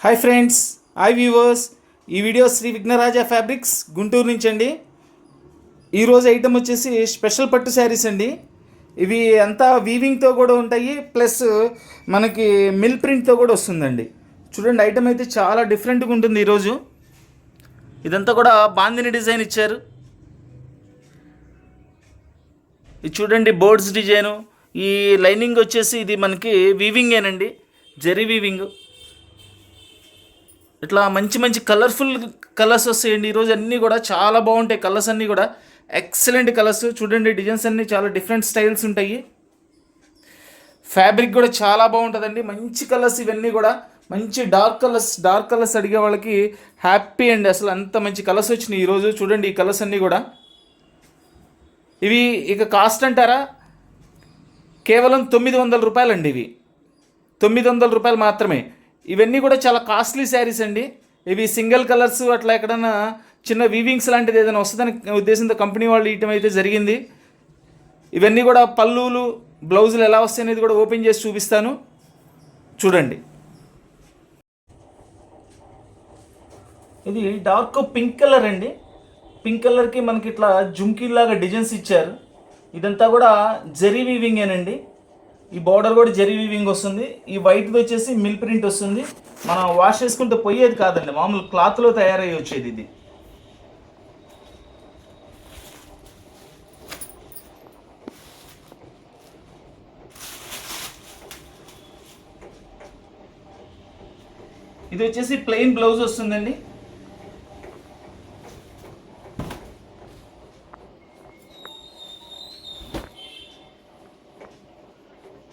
Hi friends, hi viewers. ఈ video Shri Vighnaraja fabrics Guntur నుంచి అండి. ఈరోజు ఐటమ్ వచ్చేసి స్పెషల్ పట్టు శారీస్ అండి. ఇవి అంతా వీవింగ్తో కూడా ఉంటాయి, ప్లస్ మనకి మిల్ ప్రింట్తో కూడా వస్తుందండి. చూడండి, ఐటమ్ అయితే చాలా డిఫరెంట్గా ఉంటుంది ఈరోజు. ఇదంతా కూడా బాందిని డిజైన్ ఇచ్చారు. ఇది చూడండి, బోర్డ్స్ డిజైను. ఈ లైనింగ్ వచ్చేసి ఇది మనకి వీవింగేనండి, జరీ వీవింగ్. ఇట్లా మంచి మంచి కలర్ఫుల్ కలర్స్ వస్తాయండి ఈరోజు. అన్నీ కూడా చాలా బాగుంటాయి, కలర్స్ అన్నీ కూడా ఎక్సలెంట్ కలర్స్. చూడండి, డిజైన్స్ అన్నీ చాలా డిఫరెంట్ స్టైల్స్ ఉంటాయి. ఫ్యాబ్రిక్ కూడా చాలా బాగుంటుందండి. మంచి కలర్స్ ఇవన్నీ కూడా, మంచి డార్క్ కలర్స్ అడిగే వాళ్ళకి హ్యాపీ అండి. అసలు అంత మంచి కలర్స్ వచ్చినాయి ఈరోజు. చూడండి, ఈ కలర్స్ అన్నీ కూడా. ఇవి ఇక కాస్ట్ అంటారా, కేవలం 900 రూపాయలండి. ఇవి 900 రూపాయలు మాత్రమే. ఇవన్నీ కూడా చాలా కాస్ట్లీ శారీస్ అండి. ఇవి సింగిల్ కలర్స్ అట్లా ఎక్కడన్నా చిన్న వీవింగ్స్ లాంటిది ఏదైనా వస్తుందని ఉద్దేశంతో కంపెనీ వాళ్ళు ఇయటం అయితే జరిగింది. ఇవన్నీ కూడా పళ్ళులు, బ్లౌజులు ఎలా వస్తాయి అనేది కూడా ఓపెన్ చేసి చూపిస్తాను, చూడండి. ఇది డార్క్ పింక్ కలర్ అండి. పింక్ కలర్కి మనకి ఇట్లా జుమ్కీలాగా డిజైన్స్ ఇచ్చారు. ఇదంతా కూడా జరీ వీవింగేనండి. ఈ బార్డర్ కూడా జరీ వీవింగ్ వస్తుంది. ఈ వైట్ది వచ్చేసి మిల్ ప్రింట్ వస్తుంది. మనం వాష్ చేసుకుంటే పోయేది కాదండి, మామూలు క్లాత్లో తయారయ్యి వచ్చేది ఇది. ఇది వచ్చేసి ప్లెయిన్ బ్లౌజ్ వస్తుందండి.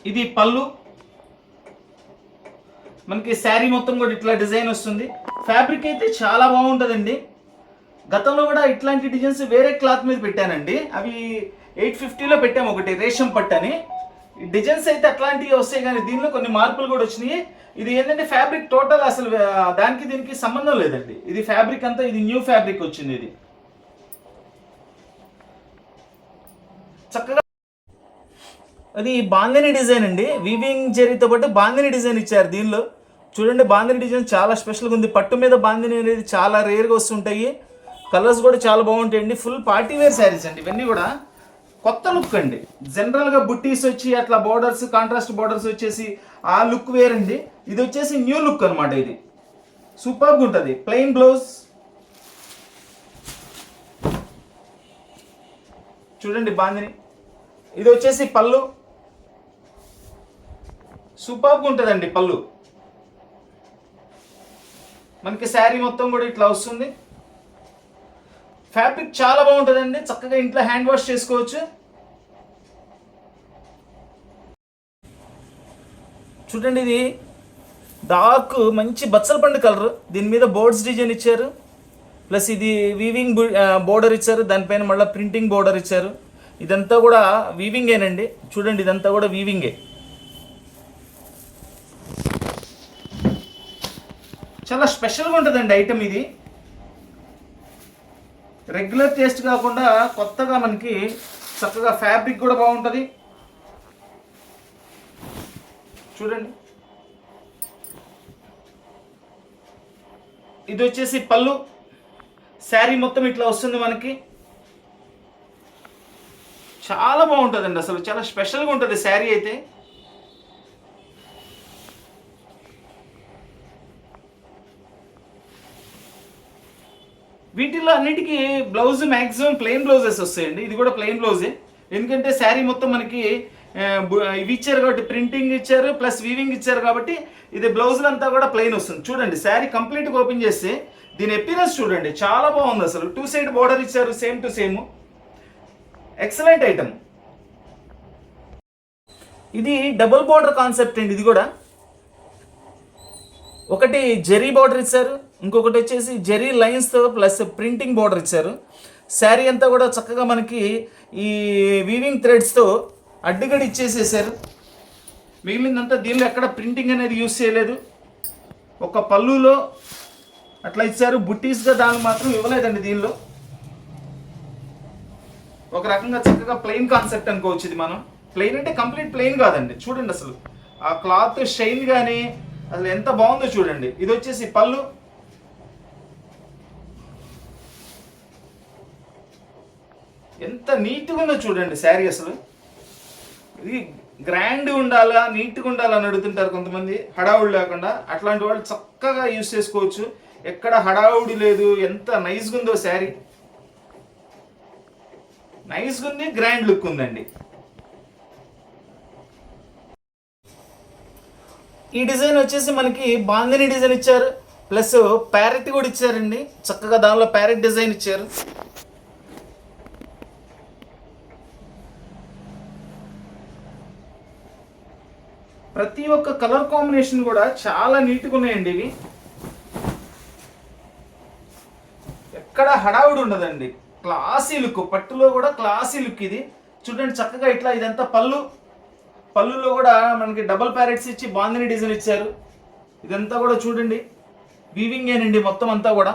ఇది పళ్ళు. మనకి శారీ మొత్తం కూడా ఇట్లా డిజైన్ వస్తుంది. ఫ్యాబ్రిక్ అయితే చాలా బాగుంటుందండి. గతంలో కూడా ఇట్లాంటి డిజైన్స్ వేరే క్లాత్ మీద పెట్టానండి. అవి 850లో పెట్టాము, ఒకటి రేషం పట్టు అని. డిజైన్స్ అయితే అట్లాంటివి వస్తాయి, కానీ దీనిలో కొన్ని మార్పులు కూడా వచ్చినాయి. ఇది ఏంటంటే ఫ్యాబ్రిక్ టోటల్ అసలు దానికి దీనికి సంబంధం లేదండి. ఇది ఫ్యాబ్రిక్ అంతా ఇది న్యూ ఫ్యాబ్రిక్ వచ్చింది. ఇది చక్కగా అది బాందిని డిజైన్ అండి. వీవింగ్ జరీతో పాటు బాందిని డిజైన్ ఇచ్చారు దీనిలో. చూడండి, బాందిని డిజైన్ చాలా స్పెషల్గా ఉంది. పట్టు మీద బాందిని అనేది చాలా రేర్గా వస్తుంటాయి. కలర్స్ కూడా చాలా బాగుంటాయండి. ఫుల్ పార్టీ వేర్ శారీస్ అండి ఇవన్నీ కూడా. కొత్త లుక్ అండి. జనరల్గా బుట్టీస్ వచ్చి అట్లా బోర్డర్స్, కాంట్రాస్ట్ బోర్డర్స్ వచ్చేసి ఆ లుక్ వేరండి. ఇది వచ్చేసి న్యూ లుక్ అనమాట. ఇది సూపర్గా ఉంటుంది. ప్లెయిన్ బ్లౌజ్ చూడండి, బాందిని. ఇది వచ్చేసి పళ్ళు. సూపర్గా ఉంటుందండి పళ్ళు. మనకి శారీ మొత్తం కూడా ఇట్లా వస్తుంది. ఫ్యాబ్రిక్ చాలా బాగుంటుందండి. చక్కగా ఇంట్లో హ్యాండ్ వాష్ చేసుకోవచ్చు. చూడండి, ఇది డార్క్ మంచి బచ్చల పండు కలర్. దీని మీద బోర్డ్స్ డిజైన్ ఇచ్చారు, ప్లస్ ఇది వీవింగ్ బోర్డర్ ఇచ్చారు. దానిపైన మళ్ళీ ప్రింటింగ్ బోర్డర్ ఇచ్చారు. ఇదంతా కూడా వీవింగేనండి. చూడండి, ఇదంతా కూడా వీవింగే. చాలా స్పెషల్గా ఉంటుందండి ఐటమ్ ఇది. రెగ్యులర్ టేస్ట్ కాకుండా కొత్తగా మనకి చక్కగా ఫ్యాబ్రిక్ కూడా బాగుంటుంది. చూడండి, ఇది వచ్చేసి పళ్ళు. శారీ మొత్తం ఇట్లా వస్తుంది మనకి. చాలా బాగుంటుందండి. అసలు చాలా స్పెషల్గా ఉంటుంది శారీ అయితే. వీటిల్లో అన్నిటికీ బ్లౌజ్ మ్యాక్సిమం ప్లెయిన్ బ్లౌజెస్ వస్తాయండి. ఇది కూడా ప్లెయిన్ బ్లౌజే, ఎందుకంటే శారీ మొత్తం మనకి ఇవి ఇచ్చారు కాబట్టి, ప్రింటింగ్ ఇచ్చారు ప్లస్ వీవింగ్ ఇచ్చారు కాబట్టి ఇది బ్లౌజులు అంతా కూడా ప్లెయిన్ వస్తుంది. చూడండి, శారీ కంప్లీట్గా ఓపెన్ చేస్తే దీని అపియరెన్స్ చూడండి, చాలా బాగుంది. అసలు 2 సైడ్ బోర్డర్ ఇచ్చారు, same to same. Excellent item. ఇది డబుల్ బోర్డర్ కాన్సెప్ట్ అండి. ఇది కూడా ఒకటి జెరీ బార్డర్ ఇచ్చారు, ఇంకొకటి వచ్చేసి జెరీ లైన్స్తో ప్లస్ ప్రింటింగ్ బార్డర్ ఇచ్చారు. శారీ అంతా కూడా చక్కగా మనకి ఈ వీవింగ్ థ్రెడ్స్తో అడ్డుగడి ఇచ్చేసేసారు. మిగిలిందంతా దీనిలో ఎక్కడ ప్రింటింగ్ అనేది యూజ్ చేయలేదు. ఒక పళ్ళులో అట్లా ఇచ్చారు, బుట్టీస్గా దాన్ని మాత్రం ఇవ్వలేదండి. దీనిలో ఒక రకంగా చక్కగా ప్లెయిన్ కాన్సెప్ట్ అనుకోవచ్చు. ఇది మనం ప్లెయిన్ అంటే కంప్లీట్ ప్లెయిన్ కాదండి. చూడండి, అసలు ఆ క్లాత్ షైన్ కానీ అసలు ఎంత బాగుందో చూడండి. ఇది వచ్చేసి పళ్ళు, ఎంత నీట్గా ఉందో చూడండి శారీ. అసలు ఇది గ్రాండ్ ఉండాలా, నీట్గా ఉండాలని అడుగుతుంటారు కొంతమంది, హడావుడి లేకుండా. అట్లాంటి వాళ్ళు చక్కగా యూజ్ చేసుకోవచ్చు, ఎక్కడ హడావుడి లేదు. ఎంత నైస్గా ఉందో శారీ, నైస్గా ఉంది, గ్రాండ్ లుక్ ఉందండి. ఈ డిజైన్ వచ్చేసి మనకి బాందిని డిజైన్ ఇచ్చారు, ప్లస్ ప్యారెట్ కూడా ఇచ్చారండి. చక్కగా దానిలో ప్యారెట్ డిజైన్ ఇచ్చారు. ప్రతి ఒక్క కలర్ కాంబినేషన్ కూడా చాలా నీట్గా ఉన్నాయండి. ఇవి ఎక్కడ హడావుడి ఉండదండి, క్లాసీ లుక్. పట్టులో కూడా క్లాసీ లుక్. ఇది చూడండి చక్కగా ఇట్లా. ఇదంతా పళ్ళు, పళ్ళులో కూడా మనకి డబల్ ప్యారెట్స్ ఇచ్చి బాందిని డిజైన్ ఇచ్చారు. ఇదంతా కూడా చూడండి వీవింగ్ ఏనండి మొత్తం అంతా కూడా.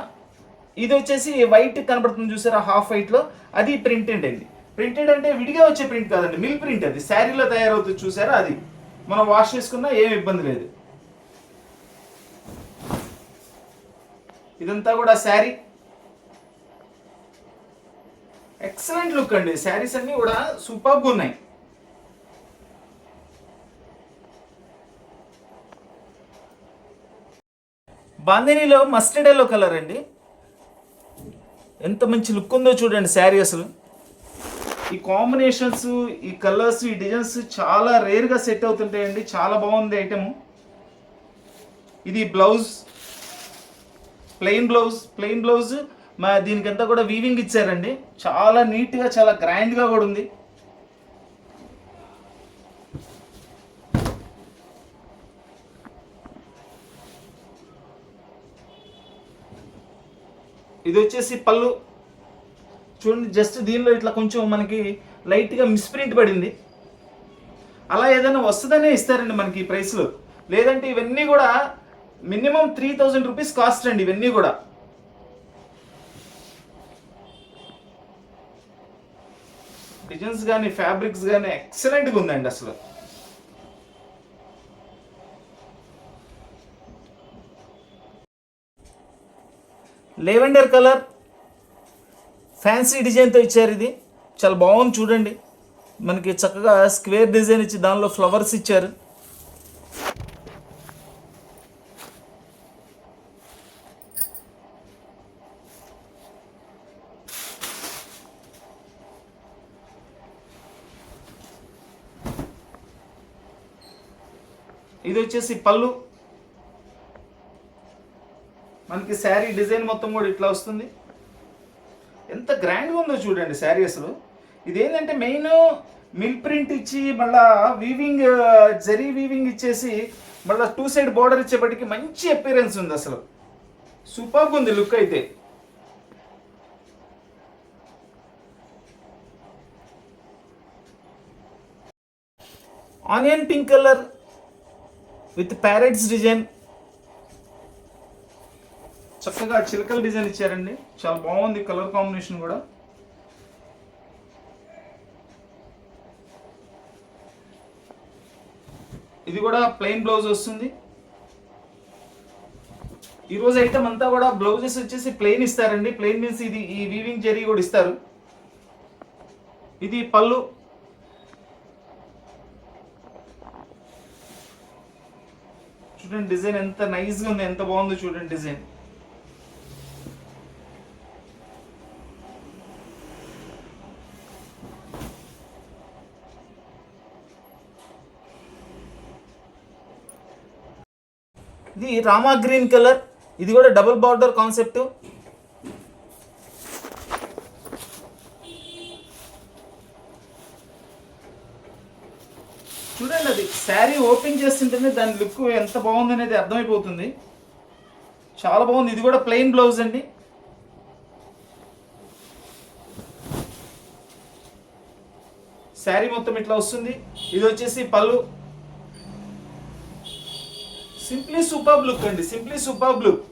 ఇది వచ్చేసి వైట్ కనబడుతుంది చూసారా, హాఫ్ వైట్లో, అది ప్రింటెడ్ అండి. ప్రింటెడ్ అంటే విడిగా వచ్చే ప్రింట్ కాదండి, మిల్ ప్రింట్. అది శారీలో తయారవుతుంది చూసారా, అది మనం వాష్ చేసుకున్నా ఏం ఇబ్బంది లేదు. ఇదంతా కూడా శారీ, ఎక్సలెంట్ లుక్ అండి. శారీస్ అన్ని కూడా సూపర్గా ఉన్నాయి. బాందినీలో మస్టర్డ్ ఎల్లో కలర్ అండి, ఎంత మంచి లుక్ ఉందో చూడండి శారీ. అసలు ఈ కాంబినేషన్స్, ఈ కలర్స్, ఈ డిజైన్స్ చాలా రేర్గా సెట్ అవుతుంటాయండి. చాలా బాగుంది ఐటమ్. ఇది blouse, plain blouse. Plain blouse మా దీనికంతా కూడా వీవింగ్ ఇచ్చారండి. చాలా నీట్గా, చాలా గ్రాండ్గా కూడా ఉంది. ఇది వచ్చేసి పళ్ళు చూడండి. జస్ట్ దీనిలో ఇట్లా కొంచెం మనకి లైట్గా మిస్ప్రింట్ పడింది. అలా ఏదైనా వస్తుందనే ఇస్తారండి మనకి ఈ ప్రైస్లో. లేదంటే ఇవన్నీ కూడా మినిమం 3000 రూపీస్ కాస్ట్ అండి ఇవన్నీ కూడా. డిజైన్స్ కానీ ఫ్యాబ్రిక్స్ కానీ ఎక్సలెంట్గా ఉందండి అసలు. లెవెండర్ కలర్ ఫ్యాన్సీ డిజైన్తో ఇచ్చారు. ఇది చాలా బాగుంది చూడండి. మనకి చక్కగా స్క్వేర్ డిజైన్ ఇచ్చి దానిలో ఫ్లవర్స్ ఇచ్చారు. ఇది వచ్చేసి పళ్ళు. మనకి శారీ డిజైన్ మొత్తం కూడా ఇట్లా వస్తుంది. ఎంత గ్రాండ్గా ఉందో చూడండి శారీ అసలు. ఇదేంటంటే మెయిన్ మిల్ ప్రింట్ ఇచ్చి మళ్ళా వీవింగ్, జరీ వీవింగ్ ఇచ్చేసి మళ్ళీ 2 సైడ్ బార్డర్ ఇచ్చేపటికి మంచి అపియరెన్స్ ఉంది. అసలు సూపర్గా ఉంది లుక్ అయితే. Onion pink colour with parrots design, చక్కగా చిలకల డిజైన్ ఇచ్చారండి. చాలా బాగుంది కలర్ కాంబినేషన్ కూడా. ఇది కూడా ప్లెయిన్ బ్లౌజ్ వస్తుంది. ఈరోజు ఐటమ్ అంతా కూడా బ్లౌజెస్ వచ్చేసి ప్లెయిన్ ఇస్తారండి. ప్లెయిన్ మీన్స్ ఇది ఈ వీవింగ్ జరీ కూడా ఇస్తారు. ఇది పళ్ళు. చూడండి డిజైన్ ఎంత నైస్గా ఉంది, ఎంత బాగుందో చూడండి డిజైన్. ఇది రామా గ్రీన్ కలర్. ఇది కూడా డబుల్ బార్డర్ కాన్సెప్ట్. చూడండి అది శారీ ఓపెన్ చేస్తుంటేనే దాని లుక్ ఎంత బాగుంది అనేది అర్థమైపోతుంది. చాలా బాగుంది. ఇది కూడా ప్లెయిన్ బ్లౌజ్ అండి. శారీ మొత్తం ఇట్లా వస్తుంది. ఇది వచ్చేసి పళ్ళు. సింప్లీ సూపర్ లుక్ అండి, సింప్లీ సూపర్ లుక్.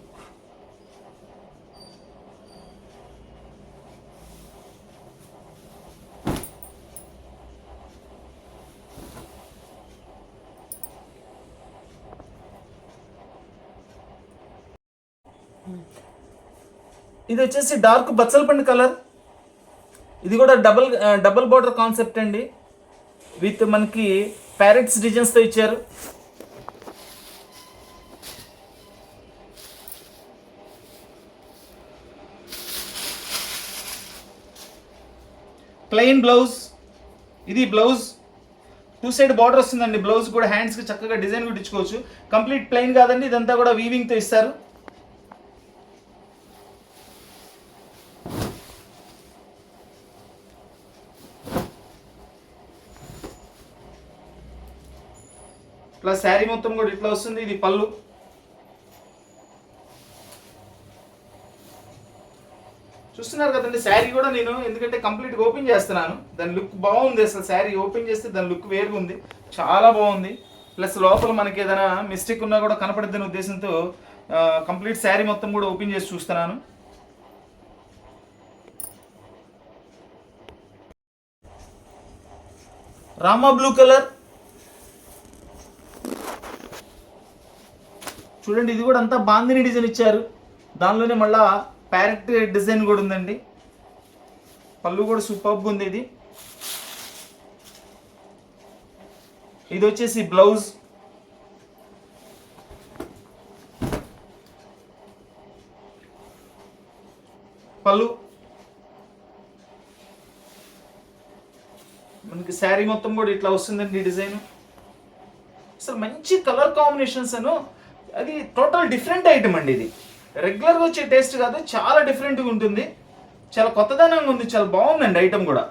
ఇది వచ్చేసి డార్క్ బచ్చలపండు కలర్. ఇది కూడా డబుల్ బార్డర్ కాన్సెప్ట్ అండి, విత్ మనకి ప్యారెట్స్ డిజైన్స్తో ఇచ్చారు. Plain blouse. ఇది బ్లౌజ్ 2 సైడ్ బార్డర్ వస్తుందండి. బ్లౌజ్ కూడా హ్యాండ్స్కి చక్కగా డిజైన్ కుట్టించుకోవచ్చు. కంప్లీట్ ప్లెయిన్ కాదండి, ఇదంతా కూడా వీవింగ్తో ఇస్తారు. ప్లస్ శారీ మొత్తం కూడా ఇట్లా వస్తుంది. ఇది పళ్ళు. చూస్తున్నారు కదండి శారీ కూడా నేను ఎందుకంటే కంప్లీట్గా ఓపెన్ చేస్తున్నాను. దాని లుక్ బాగుంది, అసలు శారీ ఓపెన్ చేస్తే దాని లుక్ వేరుగా ఉంది, చాలా బాగుంది. ప్లస్ లోపల మనకి ఏదైనా మిస్టేక్ ఉన్నా కూడా కనపడద్దనే ఉద్దేశంతో కంప్లీట్ శారీ మొత్తం కూడా ఓపెన్ చేసి చూస్తున్నాను. రామా బ్లూ కలర్ చూడండి. ఇది కూడా అంతా బాందిని డిజైన్ ఇచ్చారు. దానిలోనే మళ్ళా ప్యారెట్ డిజైన్ కూడా ఉందండి. పళ్ళు కూడా సూపర్గా ఉంది. ఇది వచ్చేసి బ్లౌజ్. పళ్ళు మనకి శారీ మొత్తం కూడా ఇట్లా వస్తుందండి డిజైన్. అసలు మంచి కలర్ కాంబినేషన్స్ అను, అది టోటల్ డిఫరెంట్ ఐటమ్ అండి. ఇది రెగ్యులర్గా వచ్చే టేస్ట్ కాదు, చాలా డిఫరెంట్గా ఉంటుంది, చాలా కొత్తదనంగా ఉంది, చాలా బాగుందండి ఐటమ్ కూడా.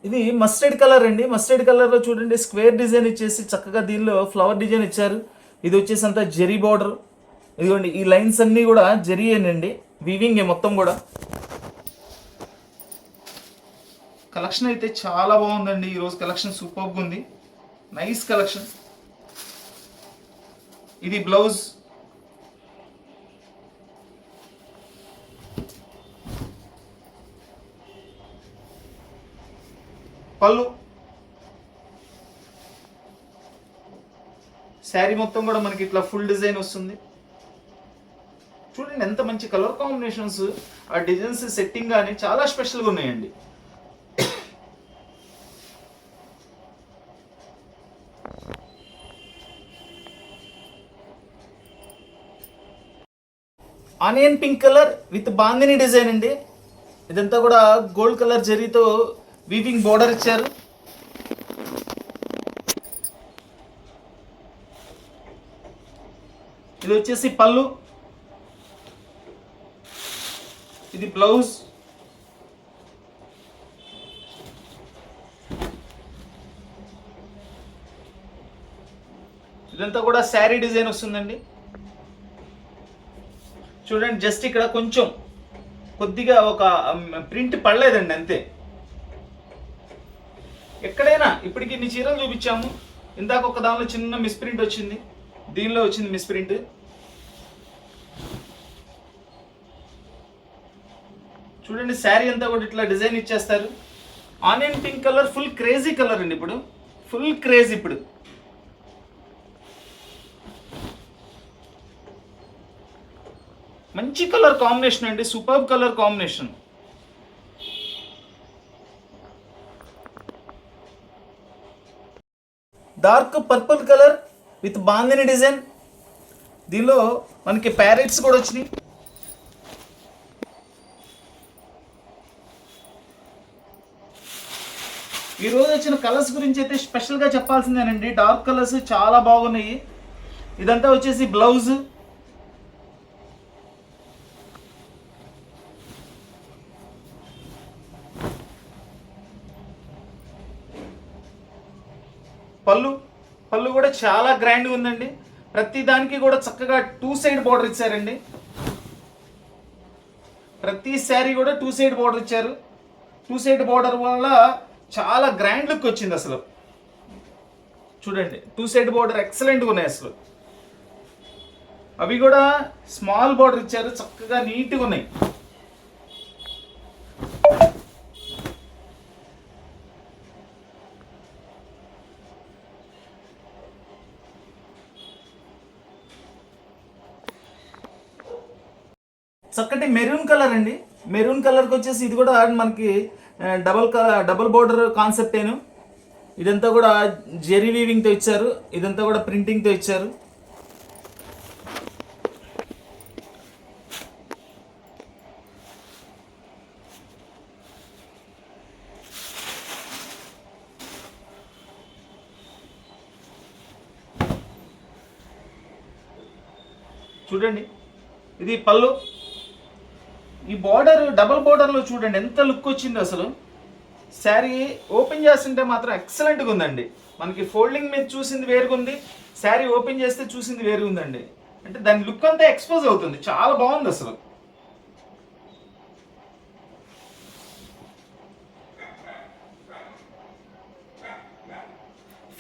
ఇది మస్టర్డ్ కలర్ అండి. మస్టర్డ్ కలర్లో చూడండి స్క్వేర్ డిజైన్ ఇచ్చేసి చక్కగా దీనిలో ఫ్లవర్ డిజైన్ ఇచ్చారు. ఇది వచ్చేసి అంతా జెరీ బార్డర్. ఇదిగోండి ఈ లైన్స్ అన్నీ కూడా జెరీయేనండి, వీవింగ్ మొత్తం కూడా. కలెక్షన్ అయితే చాలా బాగుందండి. ఈరోజు కలెక్షన్ సూపర్గా ఉంది, నైస్ కలెక్షన్. ఇది బ్లౌజ్. పళ్ళు. శారీ మొత్తం కూడా మనకి ఇట్లా ఫుల్ డిజైన్ వస్తుంది. చూడండి ఎంత మంచి కలర్ కాంబినేషన్స్, ఆ డిజైన్స్ సెట్టింగ్ కానీ చాలా స్పెషల్గా ఉన్నాయండి. Onion pink colour with bandhani design అండి. ఇదంతా కూడా గోల్డ్ కలర్ జరీతో వీవింగ్ బోర్డర్ ఇచ్చారు. ఇది వచ్చేసి పళ్ళు. ఇది బ్లౌజ్. ఇదంతా కూడా శారీ డిజైన్ వస్తుందండి. చూడండి జస్ట్ ఇక్కడ కొంచెం కొద్దిగా ఒక ప్రింట్ పడలేదండి అంతే. ఎక్కడైనా ఇప్పటికి ఇన్ని చీరలు చూపించాము, ఇందాక ఒక దానిలో చిన్న మిస్ ప్రింట్ వచ్చింది, దీనిలో వచ్చింది మిస్ ప్రింట్. చూడండి శారీ అంతా కూడా ఇట్లా డిజైన్ ఇచ్చేస్తారు. Onion pink colour full crazy colour అండి, ఇప్పుడు ఫుల్ క్రేజ్. ఇప్పుడు మంచి కలర్ కాంబినేషన్ అండి, superb colour combination. Dark purple colour with bandhani design. దీనిలో మనకి ప్యారెట్స్ కూడా వచ్చినాయి. ఈరోజు వచ్చిన కలర్స్ గురించి అయితే స్పెషల్గా చెప్పాల్సిందేనండి. డార్క్ కలర్స్ చాలా బాగున్నాయి. ఇదంతా వచ్చేసి బ్లౌజ్. పళ్ళు కూడా చాలా గ్రాండ్గా ఉందండి. ప్రతి దానికి కూడా చక్కగా 2 సైడ్ బార్డర్ ఇచ్చారండి. ప్రతి శారీ కూడా 2 సైడ్ బార్డర్ ఇచ్చారు. 2 సైడ్ బార్డర్ వల్ల చాలా గ్రాండ్ లుక్ వచ్చింది అసలు. చూడండి 2 సైడ్ బార్డర్ ఎక్సలెంట్గా ఉన్నాయి అసలు. అవి కూడా స్మాల్ బార్డర్ ఇచ్చారు, చక్కగా నీట్గా ఉన్నాయి. చక్కటి మెరూన్ కలర్ అండి. మెరూన్ కలర్కి వచ్చేసి ఇది కూడా మనకి డబుల్ బోర్డర్ కాన్సెప్టేను. ఇదంతా కూడా జెరీ వీవింగ్తో ఇచ్చారు, ఇదంతా కూడా ప్రింటింగ్తో ఇచ్చారు. చూడండి, ఇది పళ్ళు. ఈ బార్డర్ డబుల్ బార్డర్లో చూడండి ఎంత లుక్ వచ్చిందో అసలు. శారీ ఓపెన్ చేస్తుంటే మాత్రం ఎక్సలెంట్గా ఉందండి. మనకి ఫోల్డింగ్ మీద చూసింది వేరుగా ఉంది, శారీ ఓపెన్ చేస్తే చూసింది వేరుగా ఉందండి. అంటే దాని లుక్ అంతా ఎక్స్పోజ్ అవుతుంది, చాలా బాగుంది అసలు.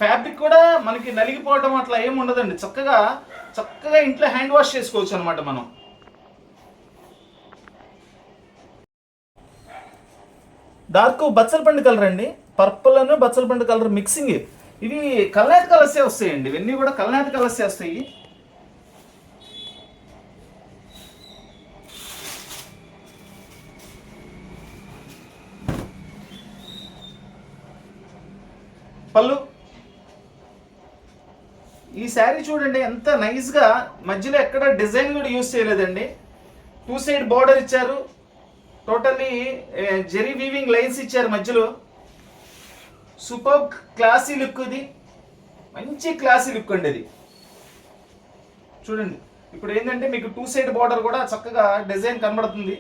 ఫ్యాబ్రిక్ కూడా మనకి నలిగిపోవడం అట్లా ఏమి ఉండదండి. చక్కగా ఇంట్లో హ్యాండ్ వాష్ చేసుకోవచ్చు అనమాట మనం. డార్క్ బచ్చలపండు కలర్ అండి, పర్పుల్ అను బచ్చలపండు కలర్ మిక్సింగ్. ఇవి కల్నేత కలర్సే వస్తాయండి, ఇవన్నీ కూడా కల్నేత కలర్సే వస్తాయి. పళ్ళు. ఈ శారీ చూడండి ఎంత నైస్గా, మధ్యలో ఎక్కడ డిజైన్ కూడా యూజ్ చేయలేదండి. 2 సైడ్ బార్డర్ ఇచ్చారు, టోటల్లీ జెరీ వీవింగ్ లైన్స్ ఇచ్చారు మధ్యలో. సూపర్ క్లాసీ లుక్, ఇది మంచి క్లాసీ లుక్ అండి ఇది. చూడండి ఇప్పుడు ఏంటంటే మీకు 2 సైడ్ బార్డర్ కూడా చక్కగా డిజైన్ కనబడుతుంది,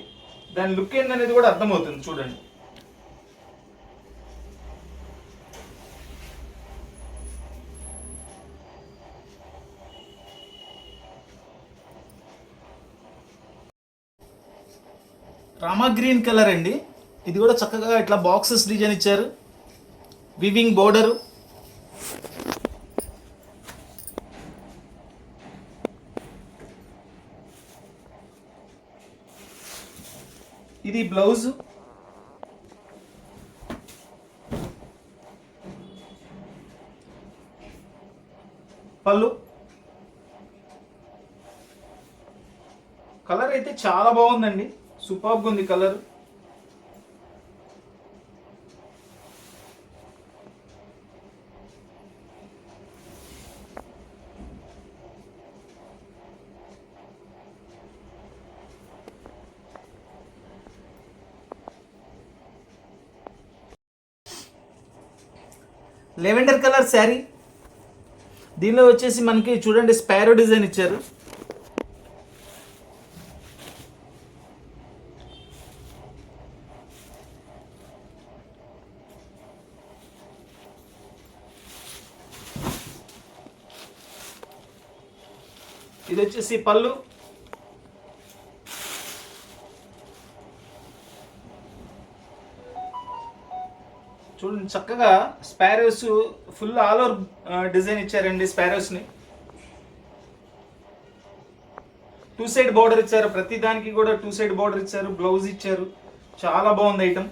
దాని లుక్ ఏందనేది కూడా అర్థమవుతుంది. చూడండి రామా గ్రీన్ కలర్ అండి, ఇది కూడా చక్కగా ఇట్లా బాక్సెస్ డిజైన్ ఇచ్చారు, వివింగ్ బోర్డరు. ఇది బ్లౌజ్. పళ్ళు. కలర్ అయితే చాలా బాగుందండి, సూపర్గా ఉంది కలర్. లెవెండర్ కలర్ శారీ, దీనిలో వచ్చేసి మనకి చూడండి స్పారో డిజైన్ ఇచ్చారు. ఇది వచ్చేసి పళ్ళు. చూడండి చక్కగా sparrows full all over design ఇచ్చారండి. స్పారోస్ని 2 సైడ్ బార్డర్ ఇచ్చారు, ప్రతి దానికి కూడా 2 సైడ్ బార్డర్ ఇచ్చారు, బ్లౌజ్ ఇచ్చారు. చాలా బాగుంది item.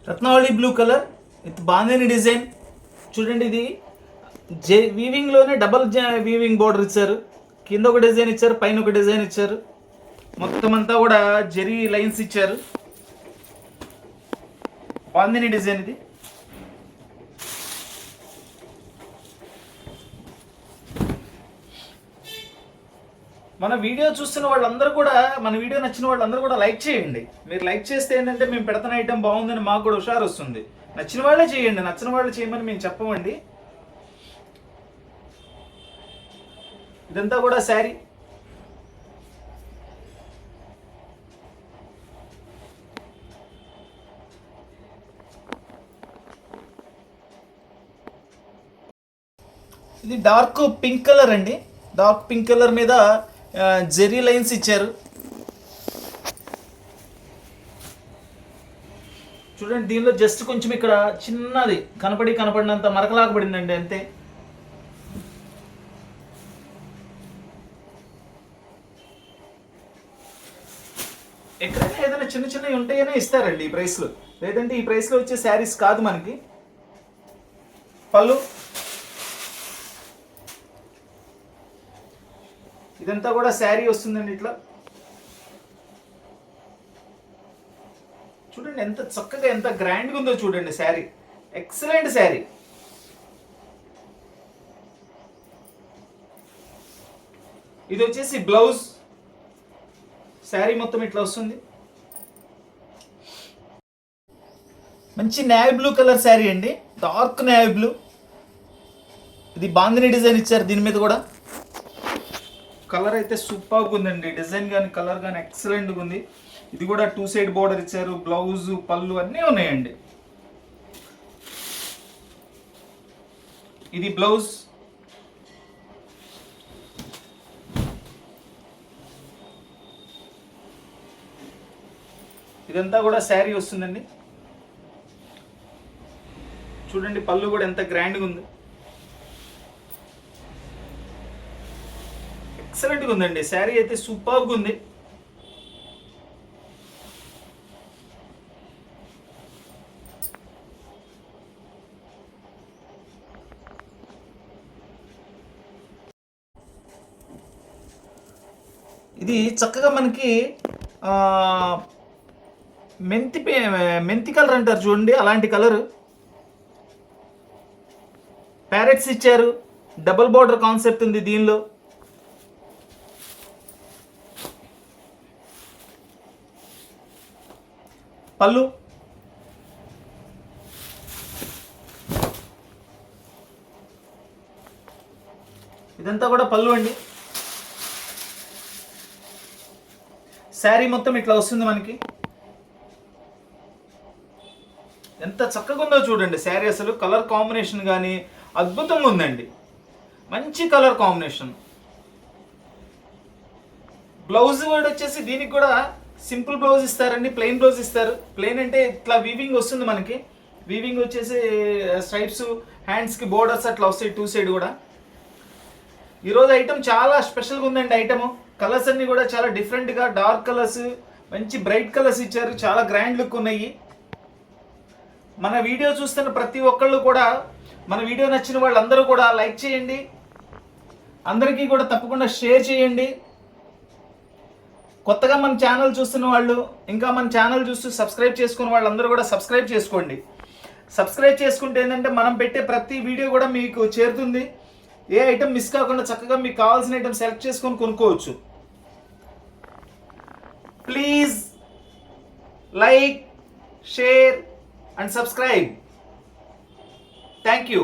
Ratnavali blue colour with bandhani design. చూడండి ఇది వీవింగ్లోనే డబల్ వీవింగ్ బోర్డర్ ఇచ్చారు, కింద ఒక డిజైన్ ఇచ్చారు, పైన ఒక డిజైన్ ఇచ్చారు, మొత్తం అంతా కూడా జెరీ లైన్స్ ఇచ్చారు. బాందేని డిజైన్ ఇది. మన వీడియో చూస్తున్న వాళ్ళందరూ కూడా, మన వీడియో నచ్చిన వాళ్ళందరూ కూడా లైక్ చేయండి. మీరు లైక్ చేస్తే ఏంటంటే మేము పెడుతున్న ఐటమ్ బాగుందని మాకు కూడా హుషారు వస్తుంది. నచ్చిన వాళ్ళే చేయండి, నచ్చిన వాళ్ళు చేయమని మేము చెప్పమండి. ఇదంతా కూడా శారీ. ఇది డార్క్ పింక్ కలర్ అండి, డార్క్ పింక్ కలర్ మీద జెరీ లైన్స్ ఇచ్చారు. చూడండి దీనిలో జస్ట్ కొంచెం ఇక్కడ చిన్నది కనపడినంత మరకలాగబడిందండి అంతే. ఎక్కడైనా ఏదైనా చిన్నవి ఉంటాయనే ఇస్తారండి ఈ ప్రైస్లో, లేదంటే ఈ ప్రైస్లో వచ్చే శారీస్ కాదు మనకి. పళ్ళు. ఇదంతా కూడా శారీ వస్తుందండి ఇట్లా. చూడండి ఎంత చక్కగా ఎంత గ్రాండ్గా ఉందో చూడండి శారీ. ఎక్సలెంట్ శారీ. ఇది వచ్చేసి బ్లౌజ్. శారీ మొత్తం ఇట్లా వస్తుంది. మంచి నేవీ బ్లూ కలర్ శారీ అండి, డార్క్ నేవీ బ్లూ. ఇది బాందిని డిజైన్ ఇచ్చారు దీని మీద కూడా. కలర్ అయితే సూపర్గా ఉందండి, డిజైన్ కానీ కలర్ కానీ ఎక్సలెంట్గా ఉంది. ఇది కూడా 2 సైడ్ బోర్డర్ ఇచ్చారు, బ్లౌజ్ పళ్ళు అన్నీ ఉన్నాయండి. ఇది బ్లౌజ్. ఇదంతా కూడా శారీ వస్తుందండి. చూడండి పళ్ళు కూడా ఎంత గ్రాండ్గా ఉంది, ఎక్సలెంట్గా ఉందండి. శారీ అయితే సూపర్గా ఉంది. ఇది చక్కగా మనకి మెంతి కలర్ అంటారు చూడండి, అలాంటి కలరు. ప్యారెట్స్ ఇచ్చారు, డబుల్ బోర్డర్ కాన్సెప్ట్ ఉంది దీనిలో. పళ్ళు. ఇదంతా కూడా పళ్ళు అండి. శారీ మొత్తం ఇట్లా వస్తుంది మనకి. ఎంత చక్కగా ఉందో చూడండి శారీ. అసలు కలర్ కాంబినేషన్ కానీ అద్భుతంగా ఉందండి, మంచి కలర్ కాంబినేషన్. బ్లౌజ్ కూడా వచ్చేసి దీనికి కూడా సింపుల్ బ్లౌజ్ ఇస్తారండి, ప్లెయిన్ బ్లౌజ్ ఇస్తారు. ప్లెయిన్ అంటే ఇట్లా వీవింగ్ వస్తుంది మనకి. వీవింగ్ వచ్చేసి స్ట్రైప్స్, హ్యాండ్స్కి బోర్డర్స్ అట్లా వస్తాయి 2 సైడ్ కూడా. ఈరోజు ఐటమ్ చాలా స్పెషల్గా ఉందండి. ఐటమ్ కలర్స్ అన్ని కూడా చాలా డిఫరెంట్గా డార్క్ కలర్స్, మంచి బ్రైట్ కలర్స్ ఇచ్చారు, చాలా గ్రాండ్ లుక్ ఉన్నాయి. మన వీడియో చూస్తున్న ప్రతి ఒక్కళ్ళు కూడా, మన వీడియో నచ్చిన వాళ్ళందరూ కూడా లైక్ చేయండి, అందరికీ కూడా తప్పకుండా షేర్ చేయండి. కొత్తగా మన ఛానల్ చూస్తున్న వాళ్ళు, ఇంకా మన ఛానల్ చూస్తూ సబ్స్క్రైబ్ చేసుకున్న వాళ్ళందరూ కూడా సబ్స్క్రైబ్ చేసుకోండి. సబ్స్క్రైబ్ చేసుకుంటే ఏంటంటే మనం పెట్టే ప్రతి వీడియో కూడా మీకు చేరుతుంది. ఏ ఐటమ్ మిస్ కాకుండా చక్కగా మీకు కావాల్సిన ఐటమ్ సెలెక్ట్ చేసుకొని కొనుక్కోవచ్చు. Please like, share and subscribe. Thank you.